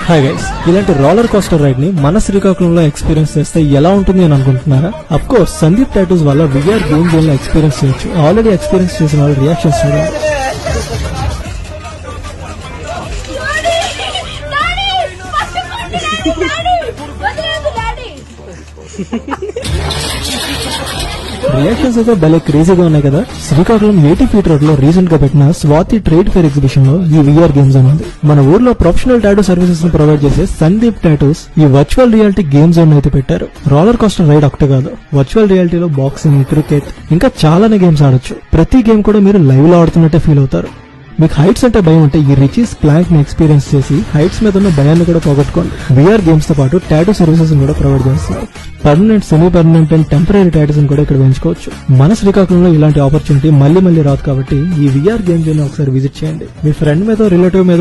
Hi guys, ఇలాంటి roller coaster ride ని మన శ్రీకాకుళంలో ఎక్స్పీరియన్స్ చేస్తే ఎలా ఉంటుంది అని అనుకుంటున్నారా? అఫ్ కోర్స్ సందీప్ టాటూస్ వల్ల VR గేమ్ జోన్ లో ఎక్స్పీరియన్స్ చేయొచ్చు. ఆల్రెడీ ఎక్స్పీరియన్స్ చేసిన వాళ్ళ రియాక్షన్స్ చూడండి. రియాక్షన్స్ అయితే భలే క్రేజీగా ఉన్నాయి కదా. శ్రీకాకుళం 80 ఫీట్ రోడ్ లో రీసెంట్ గా పెట్టిన స్వాతి ట్రేడ్ ఫేర్ ఎగ్జిబిషన్ లో ఈ VR గేమ్ జోన్ ఉంది. మన ఊర్లో ప్రొఫెషనల్ టాటూ సర్వీసెస్ ని ప్రొవైడ్ చేసే సందీప్ టాటూస్ ఈ వర్చువల్ రియాలిటీ గేమ్ జోన్ అయితే పెట్టారు. రోలర్ కోస్టర్ రైడ్ ఒకటే కాదు, వర్చువల్ రియాలిటీలో బాక్సింగ్, క్రికెట్ ఇంకా చాలానే గేమ్స్ ఆడొచ్చు. ప్రతి గేమ్ కూడా మీరు లైవ్ లో ఆడుతున్నట్టే ఫీల్ అవుతారు. మీకు హైట్స్ అంటే భయం ఉంటే ఈ రిచీస్ ప్లాంక్ ని ఎక్స్పీరియన్స్ చేసి హైట్స్ మీద ఉన్న భయాన్ని కూడా పోగొట్టుకోండి. VR గేమ్స్ తో పాటు టాటూ సర్వీసెస్ కూడా ప్రొవైడ్ చేస్తున్నారు. Permanent, semi permanent and temporary tattoos కూడా ఇక్కడ పెంచుకోవచ్చు. మన శ్రీకాకుళంలో ఇలాంటి ఆపర్చునిటీ మళ్ళీ రాదు కాబట్టి ఈ VR గేమ్ జోన్ ఒకసారి విజిట్ చేయండి. మీ ఫ్రెండ్ మీద, రిలేటివ్ మీద